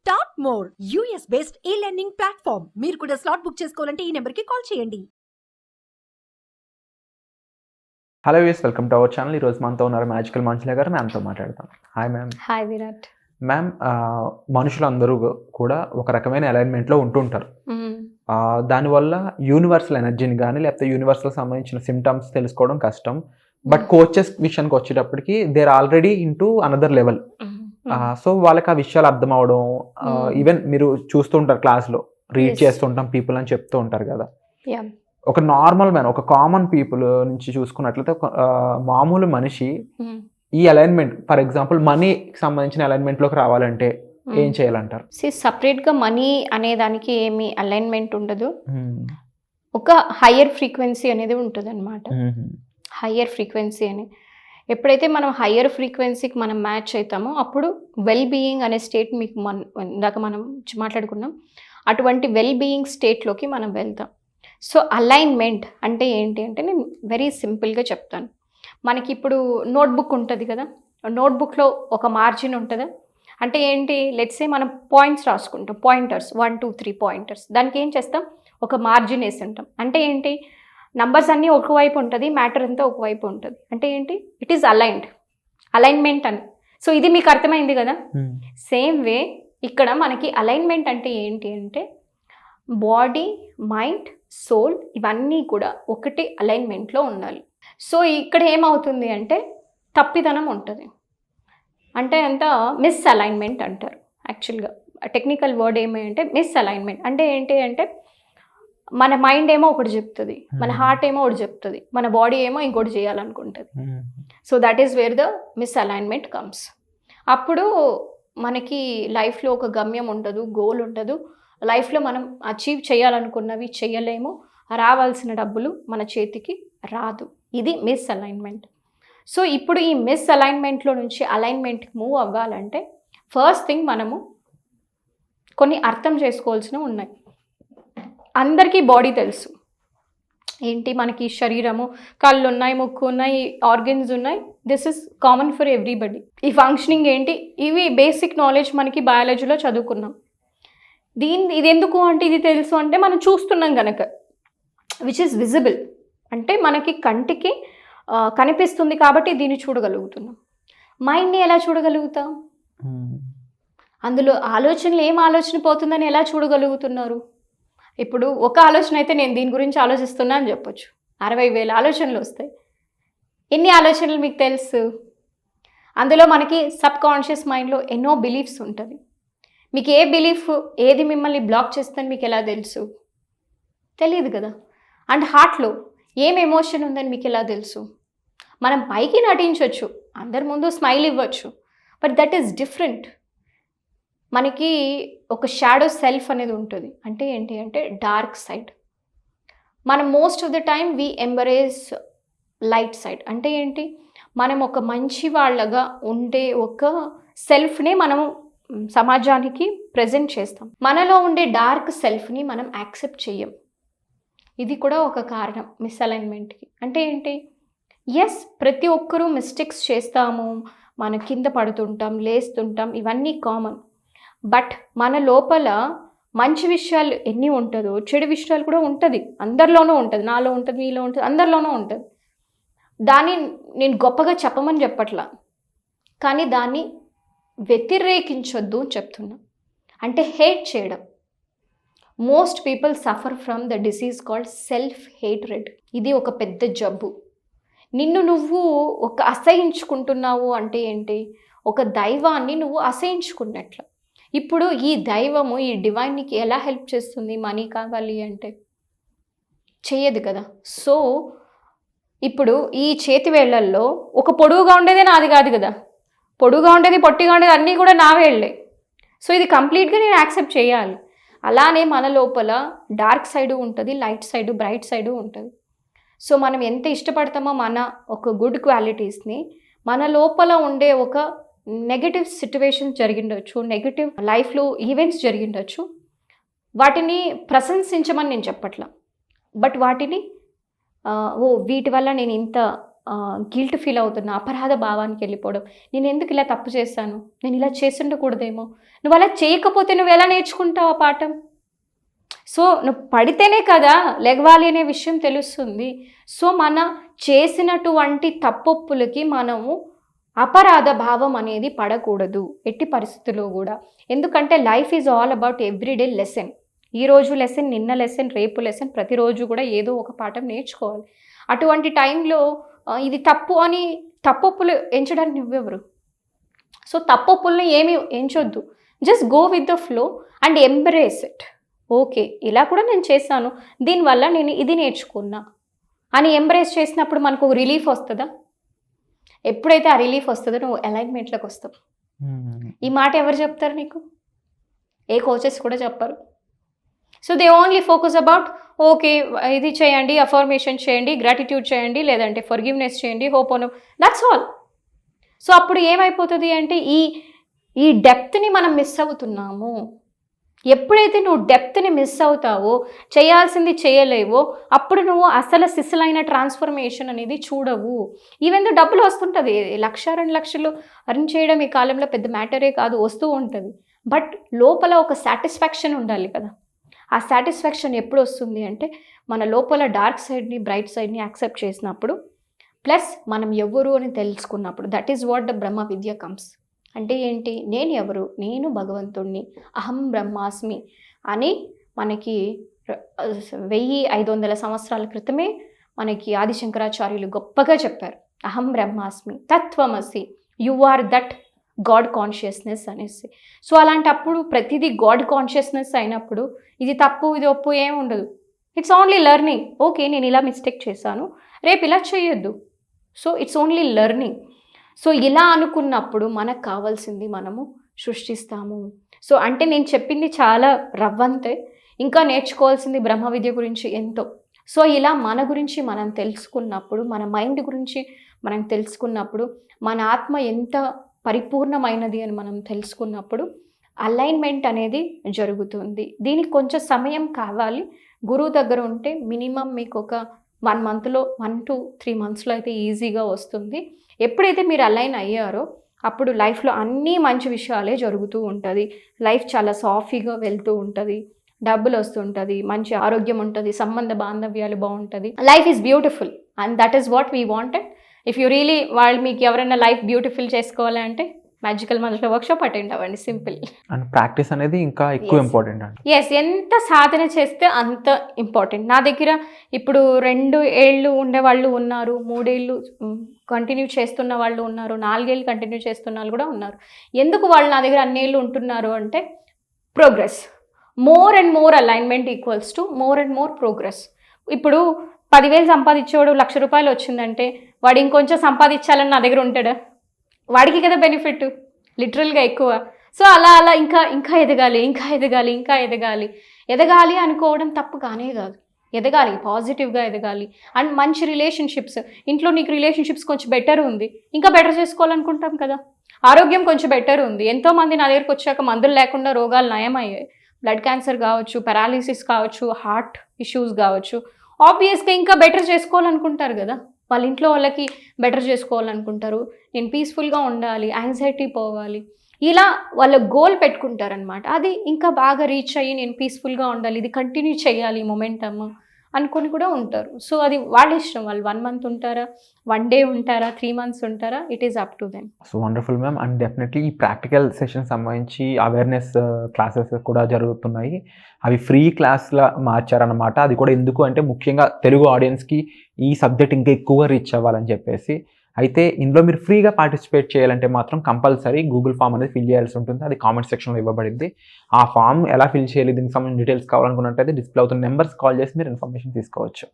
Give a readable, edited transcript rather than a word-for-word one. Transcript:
Start more US based ఈ learning platform. మీరు కూడా స్లాట్ బుక్ చేసుకోవాలంటే ఈ నెంబర్కి కాల్ చేయండి. Hello use, welcome to our channel. ఈరోజు మనతో ఉన్నారు మ్యాజికల్ మంజుల గారు. మ్యామ్తో మాట్లాడతాం. Hi ma'am. Hi Virat. Ma'am, మనుషులందరూ కూడా ఒక రకమైన అలైన్మెంట్లో ఉంటుంటారు. దానివల్ల యూనివర్సల్ ఎనర్జీని కానీ లేకపోతే యూనివర్సల్ సంబంధించిన సిమ్టమ్స్ తెలుసుకోవడం కష్టం. బట్ కోచెస్ విషయానికి వచ్చేటప్పటికి there already into another level. So వాళ్ళకి ఆ విషయాలు అర్థం అవడం, ఈవెన్ మీరు చూస్తుంటారు క్లాస్లో రీడ్ చేస్తుంటాం పీపుల్ అని చెప్తూ ఉంటారు కదా. ఒక నార్మల్ మ్యాన్, ఒక కామన్ పీపుల్ నుంచి చూసుకున్నట్లయితే మామూలు మనిషి ఈ అలైన్మెంట్, ఫర్ ఎగ్జాంపుల్ మనీకి సంబంధించిన అలైన్మెంట్లోకి రావాలంటే ఏం చేయాలంటారు? సపరేట్గా మనీ అనే దానికి ఏమి అలైన్మెంట్ ఉండదు. ఒక హయ్యర్ ఫ్రీక్వెన్సీ అనేది ఉంటుంది అనమాట. హయ్యర్ ఫ్రీక్వెన్సీ అని ఎప్పుడైతే మనం హయ్యర్ ఫ్రీక్వెన్సీకి మనం మ్యాచ్ అవుతామో అప్పుడు వెల్ బీయింగ్ అనే స్టేట్ మీకు ఇందాక మనం మాట్లాడుకున్నాం, అటువంటి వెల్ బీయింగ్ స్టేట్లోకి మనం వెళ్తాం. సో అలైన్మెంట్ అంటే ఏంటి అంటే నేను వెరీ సింపుల్గా చెప్తాను. మనకి ఇప్పుడు నోట్బుక్ ఉంటుంది కదా, నోట్బుక్లో ఒక మార్జిన్ ఉంటుందా అంటే ఏంటి, లెట్సే మనం పాయింట్స్ రాసుకుంటాం, పాయింటర్స్ 1 2 3 పాయింటర్స్. దానికి ఏం చేస్తాం, ఒక మార్జిన్ వేసి ఉంటాం. అంటే ఏంటి, నంబర్స్ అన్నీ ఒకవైపు ఉంటుంది, మ్యాటర్ అంతా ఒకవైపు ఉంటుంది. అంటే ఏంటి, ఇట్ ఈస్ అలైన్డ్, అలైన్మెంట్ అని. సో ఇది మీకు అర్థమైంది కదా. సేమ్ వే ఇక్కడ మనకి అలైన్మెంట్ అంటే ఏంటి అంటే బాడీ, మైండ్, సోల్ ఇవన్నీ కూడా ఒకటి అలైన్మెంట్లో ఉండాలి. సో ఇక్కడ ఏమవుతుంది అంటే తప్పిదనం ఉంటుంది, అంటే అంత మిస్ అలైన్మెంట్ అంటారు. యాక్చువల్గా టెక్నికల్ వర్డ్ ఏమి అంటే మిస్ అలైన్మెంట్. అంటే ఏంటి అంటే మన మైండ్ ఏమో ఒకటి చెప్తుంది, మన హార్ట్ ఏమో ఒకటి చెప్తుంది, మన బాడీ ఏమో ఇంకోటి చేయాలనుకుంటుంది. So that is where the misalignment comes. అప్పుడు మనకి లైఫ్లో ఒక గమ్యం ఉండదు, గోల్ ఉండదు. లైఫ్లో మనం అచీవ్ చేయాలనుకున్నవి చేయలేము, రావాల్సిన డబ్బులు మన చేతికి రాదు. ఇది మిస్ అలైన్మెంట్. సో ఇప్పుడు ఈ మిస్ అలైన్మెంట్లో నుంచి అలైన్మెంట్కి మూవ్ అవ్వాలంటే ఫస్ట్ థింగ్ మనము కొన్ని అర్థం చేసుకోవాల్సినవి ఉన్నాయి. అందరికీ బాడీ తెలుసు, ఏంటి మనకి శరీరము, కళ్ళు ఉన్నాయి, ముక్కు ఉన్నాయి, ఆర్గన్స్ ఉన్నాయి. This is common for everybody. ఈ ఫంక్షనింగ్ ఏంటి, ఇవి బేసిక్ నాలెడ్జ్ మనకి బయాలజీలో చదువుకున్నాం. ఇది ఎందుకు అంటే ఇది తెలుసు అంటే మనం చూస్తున్నాం కనుక, విచ్ ఇస్ విజిబుల్, అంటే మనకి కంటికి కనిపిస్తుంది కాబట్టి దీన్ని చూడగలుగుతున్నాం. మైండ్ని ఎలా చూడగలుగుతాం, అందులో ఆలోచనలు ఏం ఆలోచన పోతుందని ఎలా చూడగలుగుతున్నారు? ఇప్పుడు ఒక ఆలోచన అయితే నేను దీని గురించి ఆలోచిస్తున్నా అని చెప్పొచ్చు, 60,000 ఆలోచనలు వస్తాయి. ఎన్ని ఆలోచనలు మీకు తెలుసు? అందులో మనకి సబ్ కాన్షియస్ మైండ్లో ఎన్నో బిలీఫ్స్ ఉంటుంది. మీకు ఏ బిలీఫ్ ఏది మిమ్మల్ని బ్లాక్ చేస్తుందని మీకు ఎలా తెలుసు? తెలియదు కదా. అండ్ హార్ట్లో ఏం ఎమోషన్ ఉందని మీకు ఎలా తెలుసు? మనం పైకి నటించవచ్చు, అందరి ముందు స్మైల్ ఇవ్వచ్చు, బట్ దట్ ఈస్ డిఫరెంట్. మనకి ఒక షాడో సెల్ఫ్ అనేది ఉంటుంది. అంటే ఏంటి అంటే డార్క్ సైడ్. మనం most of the time we embrace light side. అంటే ఏంటి, మనం ఒక మంచి వాళ్ళగా ఉండే ఒక సెల్ఫ్ని మనము సమాజానికి ప్రజెంట్ చేస్తాం. మనలో ఉండే డార్క్ సెల్ఫ్ని మనం యాక్సెప్ట్ చెయ్యం. ఇది కూడా ఒక కారణం మిస్అలైన్మెంట్కి. అంటే ఏంటి, ఎస్ ప్రతి ఒక్కరూ మిస్టేక్స్ చేస్తాము, మన కింద పడుతుంటాం, లేస్తుంటాం, ఇవన్నీ కామన్. బట్ మన లోపల మంచి విషయాలు ఎన్ని ఉంటుందో చెడు విషయాలు కూడా ఉంటుంది, అందరిలోనూ ఉంటుంది. నాలో ఉంటుంది, మీలో ఉంటుంది, అందరిలోనూ ఉంటుంది. దాన్ని నేను గొప్పగా చెప్పమని చెప్పట్లా, కానీ దాన్ని వ్యతిరేకించొద్దు అని చెప్తున్నా. అంటే హేట్ చేయడం. Most people suffer from the disease called self hatred. ఇది ఒక పెద్ద జబ్బు. నిన్ను నువ్వు ఒక అసహించుకుంటున్నావు అంటే ఏంటి, ఒక దైవాన్ని నువ్వు అసహించుకున్నట్లు. ఇప్పుడు ఈ దైవము, ఈ డివైన్ నీకు ఎలా హెల్ప్ చేస్తుంది? మనీ కావాలి అంటే చేయదు కదా. సో ఇప్పుడు ఈ చేతి వేళ్లల్లో ఒక పొడుగుగా ఉండేదే నాది కాదు కదా, పొడుగా ఉండేది, పొట్టిగా ఉండేది అన్నీ కూడా నా వేళ్ళే. సో ఇది కంప్లీట్గా నేను యాక్సెప్ట్ చేయాలి. అలానే మన లోపల డార్క్ సైడు ఉంటుంది, లైట్ సైడు, బ్రైట్ సైడు ఉంటుంది. సో మనం ఎంత ఇష్టపడతామో మన ఒక గుడ్ క్వాలిటీస్ని, మన లోపల ఉండే ఒక నెగటివ్ సిచ్యువేషన్స్ జరిగిండొచ్చు, నెగటివ్ లైఫ్లో ఈవెంట్స్ జరిగిండొచ్చు, వాటిని ప్రశంసించమని నేను చెప్పట్లా. బట్ వాటిని వీటి వల్ల నేను ఇంత గిల్ట్ ఫీల్ అవుతున్నా, అపరాధ భావానికి వెళ్ళిపోవడం. నేను ఎందుకు ఇలా తప్పు చేశాను, నేను ఇలా చేస్తుండకూడదేమో. నువ్వు అలా చేయకపోతే నువ్వు ఎలా నేర్చుకుంటావు ఆ పాఠం? సో నువ్వు పడితేనే కదా లెగవాలి అనే విషయం తెలుస్తుంది. సో మన చేసినటువంటి తప్పొప్పులకి మనము అపరాధ భావం అనేది పడకూడదు ఎట్టి పరిస్థితుల్లో కూడా. ఎందుకంటే life is all about everyday lesson. ఈరోజు లెసన్, నిన్న లెసన్, రేపు లెసన్, ప్రతిరోజు కూడా ఏదో ఒక పాఠం నేర్చుకోవాలి. అటువంటి టైంలో ఇది తప్పు అని తప్పొప్పులు ఎంచడానికి నువ్వెవరు? సో తప్పొప్పుల్ని ఏమి ఎంచొద్దు, just go with the flow and embrace it. Okay, ఇలా కూడా నేను చేశాను, దీనివల్ల నేను ఇది నేర్చుకున్నా అని ఎంబ్రేస్ చేసినప్పుడు మనకు ఒక రిలీఫ్ వస్తుందా? ఎప్పుడైతే ఆ రిలీఫ్ వస్తుందో నువ్వు అలైన్మెంట్లోకి వస్తావు. ఈ మాట ఎవరు చెప్తారు నీకు? ఏ కోచెస్ కూడా చెప్పరు. So they only focus about okay ఇది చేయండి, అఫర్మేషన్ చేయండి, గ్రాటిట్యూడ్ చేయండి, లేదంటే ఫర్గివ్నెస్ చేయండి, hope on, that's all. So అప్పుడు ఏమైపోతుంది అంటే ఈ డెప్త్ని మనం మిస్ అవుతున్నాము. ఎప్పుడైతే నువ్వు డెప్త్ని మిస్ అవుతావో, చేయాల్సింది చేయలేవో, అప్పుడు నువ్వు అసలు సిసలైన ట్రాన్స్ఫర్మేషన్ అనేది చూడవు. ఈవెన్ డబ్బులు వస్తుంటుంది, 1,00,000 2 లక్షలు అర్న్ చేయడం ఈ కాలంలో పెద్ద మ్యాటరే కాదు, వస్తూ ఉంటుంది. బట్ లోపల ఒక సాటిస్ఫాక్షన్ ఉండాలి కదా. ఆ సాటిస్ఫాక్షన్ ఎప్పుడు వస్తుంది అంటే మన లోపల డార్క్ సైడ్ని, బ్రైట్ సైడ్ని యాక్సెప్ట్ చేసినప్పుడు, ప్లస్ మనం ఎవరు అని తెలుసుకున్నప్పుడు. That is what the Brahma Vidya comes. అంటే ఏంటి? నేను ఎవరు? నేను భగవంతుణ్ణి, అహం బ్రహ్మాస్మి అని మనకి 1500 సంవత్సరాల క్రితమే మనకి ఆదిశంకరాచార్యులు గొప్పగా చెప్పారు. అహం బ్రహ్మాస్మి తత్వమసి, you are that god consciousness అనేసి. సో అలాంటప్పుడు ప్రతిదీ గాడ్ కాన్షియస్నెస్ అయినప్పుడు ఇది తప్పు, ఇది ఒప్పు ఏమి ఉండదు. It's only learning. ఓకే, నేను ఇలా మిస్టేక్ చేశాను, రేపు ఇలా చేయొద్దు. So it's only learning. So ఇలా అనుకున్నప్పుడు మనకు కావాల్సింది మనము సృష్టిస్తాము. సో అంటే నేను చెప్పింది చాలా రవ్వంతే, ఇంకా నేర్చుకోవాల్సింది బ్రహ్మ విద్య గురించి ఎంతో. సో ఇలా మన గురించి మనం తెలుసుకున్నప్పుడు, మన మైండ్ గురించి మనం తెలుసుకున్నప్పుడు, మన ఆత్మ ఎంత పరిపూర్ణమైనది అని మనం తెలుసుకున్నప్పుడు అలైన్మెంట్ అనేది జరుగుతుంది. దీనికి కొంచెం సమయం కావాలి. గురువు దగ్గర ఉంటే మినిమం మీకు ఒక 1 మంత్లో 1 to 3 మంత్స్లో అయితే ఈజీగా వస్తుంది. ఎప్పుడైతే మీరు అలైన్ అయ్యారో అప్పుడు లైఫ్లో అన్నీ మంచి విషయాలే జరుగుతూ ఉంటుంది. లైఫ్ చాలా సాఫీగా వెళ్తూ ఉంటుంది, డబ్బులు వస్తుంటుంది, మంచి ఆరోగ్యం ఉంటుంది, సంబంధ బాంధవ్యాలు బాగుంటుంది. Life is beautiful and that is what we wanted. If you really మీకు ఎవరైనా లైఫ్ బ్యూటిఫుల్ చేసుకోవాలంటే మ్యాజికల్ మంత్లో వర్క్షాప్ అటెండ్ అవ్వండి. సింపుల్. అండ్ ప్రాక్టీస్ అనేది ఇంకా ఎక్కువ ఇంపార్టెంట్ అండి. ఎస్, ఎంత సాధన చేస్తే అంత ఇంపార్టెంట్. నా దగ్గర ఇప్పుడు 2 ఏళ్ళు ఉండేవాళ్ళు ఉన్నారు, 3 ఏళ్ళు కంటిన్యూ చేస్తున్న వాళ్ళు ఉన్నారు, 4 ఏళ్ళు కంటిన్యూ చేస్తున్న వాళ్ళు కూడా ఉన్నారు. ఎందుకు వాళ్ళు నా దగ్గర అన్నేళ్ళు ఉంటున్నారు అంటే progress. More and more alignment equals to more and more progress. ఇప్పుడు 10,000 సంపాదించేవాడు 1,00,000 రూపాయలు వచ్చిందంటే వాడు ఇంకొంచెం సంపాదించాలని నా దగ్గర ఉంటాడా? వాడికి కదా బెనిఫిట్ లిటరల్గా ఎక్కువ. సో అలా అలా ఇంకా ఇంకా ఎదగాలి, ఇంకా ఎదగాలి, ఇంకా ఎదగాలి. ఎదగాలి అనుకోవడం తప్పు కానే కాదు. ఎదగాలి, పాజిటివ్గా ఎదగాలి. అండ్ మంచి రిలేషన్షిప్స్, ఇంట్లో నీకు రిలేషన్షిప్స్ కొంచెం బెటర్ ఉంది, ఇంకా బెటర్ చేసుకోవాలనుకుంటాం కదా. ఆరోగ్యం కొంచెం బెటర్ ఉంది. ఎంతోమంది నా దగ్గరకు వచ్చాక మందులు లేకుండా రోగాలు నయమయ్యాయి. బ్లడ్ క్యాన్సర్ కావచ్చు, పారాలిసిస్ కావచ్చు, హార్ట్ ఇష్యూస్ కావచ్చు. ఆబ్వియస్గా ఇంకా బెటర్ చేసుకోవాలనుకుంటారు కదా. వాళ్ళ ఇంట్లో వాళ్ళకి బెటర్ చేసుకోవాలనుకుంటారు. నేను పీస్ఫుల్గా ఉండాలి, యాంగ్జైటీ పోవాలి, ఇలా వాళ్ళ గోల్ పెట్టుకుంటారనమాట. అది ఇంకా బాగా రీచ్ అయ్యి నేను పీస్ఫుల్గా ఉండాలి, ఇది కంటిన్యూ చేయాలి మొమెంటమ్ అనుకొని కూడా ఉంటారు. సో అది వాళ్ళ ఇష్టం. వాళ్ళు 1 మంత్ ఉంటారా, 1 డే ఉంటారా, 3 మంత్స్ ఉంటారా, it is up to them. So wonderful ma'am. And definitely ఈ ప్రాక్టికల్ సెషన్ సంబంధించి అవేర్నెస్ క్లాసెస్ కూడా జరుగుతున్నాయి. అవి ఫ్రీ క్లాస్లా మార్చారనమాట. అది కూడా ఎందుకు అంటే ముఖ్యంగా తెలుగు ఆడియన్స్కి ఈ సబ్జెక్ట్ ఇంకా ఎక్కువగా రీచ్ అవ్వాలని చెప్పేసి. అయితే ఇందులో మీరు ఫ్రీగా పార్టిసిపేట్ చేయాలంటే మాత్రం కంపల్సరీ గూగుల్ ఫామ్ అనేది ఫిల్ చేయాల్సి ఉంటుంది. అది కామెంట్ సెక్షన్లో ఇవ్వబడింది. ఆ ఫామ్ ఎలా ఫిల్ చేయాలి, దీనికి సంబంధించిన డీటెయిల్స్ కావాలనుకున్నట్టయితే డిస్ప్లే అవుతున్న నెంబర్స్ కాల్ చేసి మీరు ఇన్ఫర్మేషన్ తీసుకోవచ్చు.